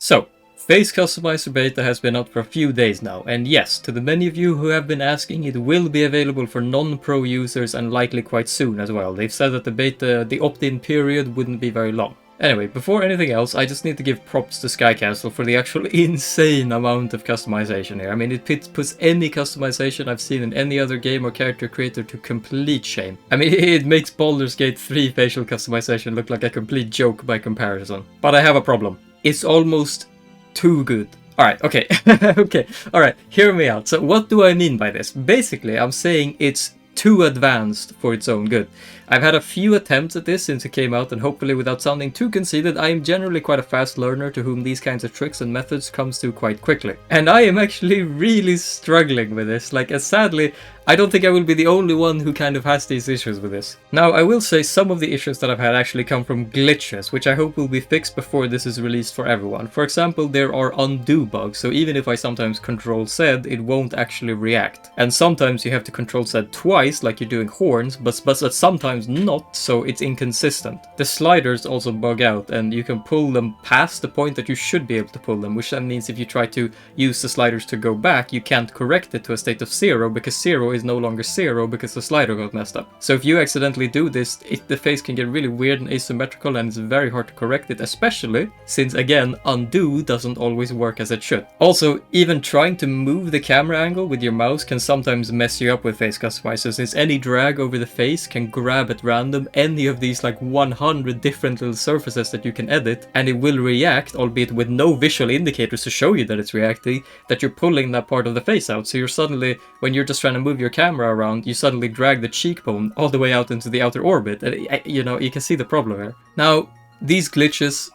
So, Face Customizer Beta has been out for a few days now, and yes, to the many of you who have been asking, it will be available for non-pro users and likely quite soon as well. They've said that the opt-in period wouldn't be very long. Anyway, before anything else, I just need to give props to Sky Castle for the actual insane amount of customization here. I mean, it puts any customization I've seen in any other game or character creator to complete shame. I mean, it makes Baldur's Gate 3 facial customization look like a complete joke by comparison. But I have a problem. It's almost too good. Alright, okay. Okay, alright, hear me out. So what do I mean by this? Basically, I'm saying it's too advanced for its own good. I've had a few attempts at this since it came out, and hopefully without sounding too conceited, I am generally quite a fast learner to whom these kinds of tricks and methods comes to quite quickly. And I am actually really struggling with this, sadly, I don't think I will be the only one who kind of has these issues with this. Now, I will say some of the issues that I've had actually come from glitches, which I hope will be fixed before this is released for everyone. For example, there are undo bugs, so even if I sometimes control Z, it won't actually react. And sometimes you have to control Z twice, like you're doing horns, but sometimes not, so it's inconsistent. The sliders also bug out, and you can pull them past the point that you should be able to pull them, which then means if you try to use the sliders to go back, you can't correct it to a state of 0, because 0 is no longer 0 because the slider got messed up. So if you accidentally do this, the face can get really weird and asymmetrical, and it's very hard to correct it, especially since, again, undo doesn't always work as it should. Also, even trying to move the camera angle with your mouse can sometimes mess you up with Face Customizer, since any drag over the face can grab at random any of these 100 different little surfaces that you can edit, and it will react, albeit with no visual indicators to show you that it's reacting, that you're pulling that part of the face out. So you're suddenly, when you're just trying to move your camera around, you suddenly drag the cheekbone all the way out into the outer orbit, and you can see the problem here. Now, these glitches,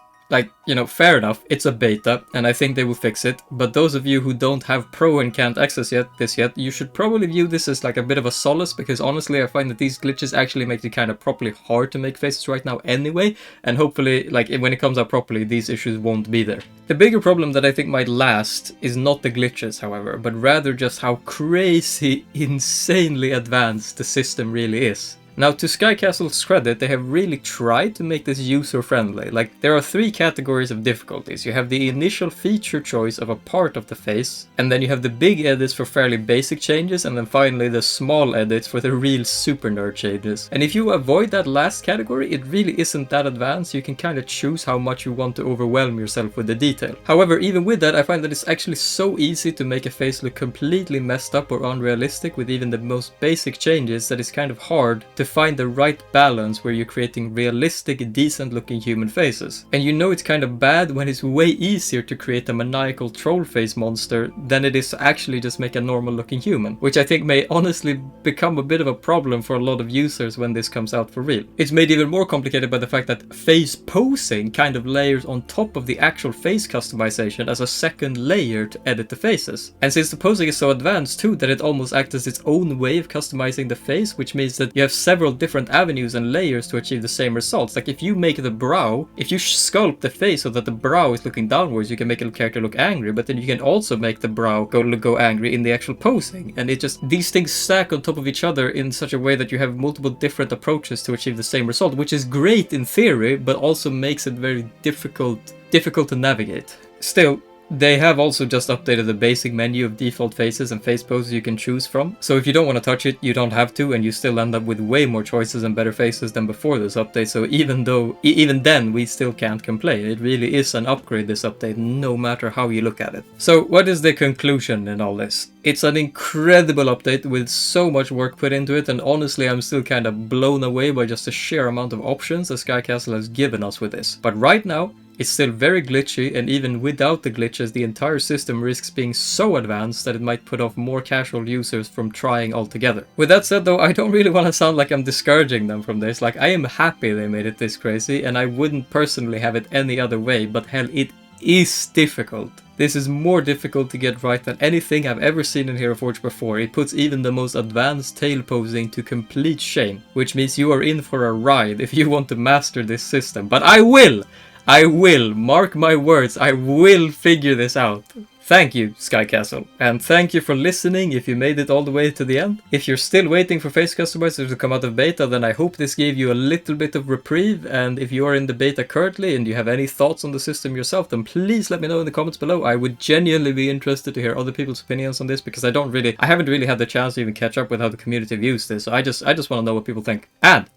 fair enough, it's a beta, and I think they will fix it, but those of you who don't have Pro and can't access this yet, you should probably view this as a bit of a solace, because honestly I find that these glitches actually make it kind of properly hard to make faces right now anyway, and hopefully, when it comes out properly, these issues won't be there. The bigger problem that I think might last is not the glitches, however, but rather just how crazy, insanely advanced the system really is. Now, to Sky Castle's credit, they have really tried to make this user-friendly. There are 3 categories of difficulties. You have the initial feature choice of a part of the face, and then you have the big edits for fairly basic changes, and then finally the small edits for the real super nerd changes. And if you avoid that last category, it really isn't that advanced. You can kind of choose how much you want to overwhelm yourself with the detail. However, even with that, I find that it's actually so easy to make a face look completely messed up or unrealistic with even the most basic changes that it's kind of hard to find the right balance where you're creating realistic, decent looking human faces. And you know it's kind of bad when it's way easier to create a maniacal troll face monster than it is to actually just make a normal looking human, which I think may honestly become a bit of a problem for a lot of users when this comes out for real. It's made even more complicated by the fact that face posing kind of layers on top of the actual face customization as a second layer to edit the faces. And since the posing is so advanced too that it almost acts as its own way of customizing the face, which means that you have several different avenues and layers to achieve the same results. If you make the brow, if you sculpt the face so that the brow is looking downwards, you can make a character look angry, but then you can also make the brow go angry in the actual posing. And these things stack on top of each other in such a way that you have multiple different approaches to achieve the same result, which is great in theory, but also makes it very difficult to navigate. Still, they have also just updated the basic menu of default faces and face poses you can choose from. So if you don't want to touch it, you don't have to, and you still end up with way more choices and better faces than before this update. So even then, we still can't complain. It really is an upgrade, this update, no matter how you look at it. So what is the conclusion in all this? It's an incredible update with so much work put into it, and honestly I'm still kind of blown away by just the sheer amount of options that Sky Castle has given us with this. But right now, it's still very glitchy, and even without the glitches, the entire system risks being so advanced that it might put off more casual users from trying altogether. With that said though, I don't really want to sound like I'm discouraging them from this. I am happy they made it this crazy, and I wouldn't personally have it any other way, but hell, it is difficult. This is more difficult to get right than anything I've ever seen in Hero Forge before. It puts even the most advanced tail posing to complete shame, which means you are in for a ride if you want to master this system. But I will! Mark my words, I will figure this out. Thank you, Sky Castle, and thank you for listening if you made it all the way to the end. If you're still waiting for Face Customizer to come out of beta, then I hope this gave you a little bit of reprieve, and if you are in the beta currently and you have any thoughts on the system yourself, then please let me know in the comments below. I would genuinely be interested to hear other people's opinions on this, because I haven't really had the chance to even catch up with how the community views this, so I just want to know what people think. And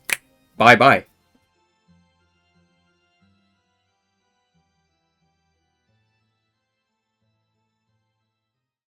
bye bye.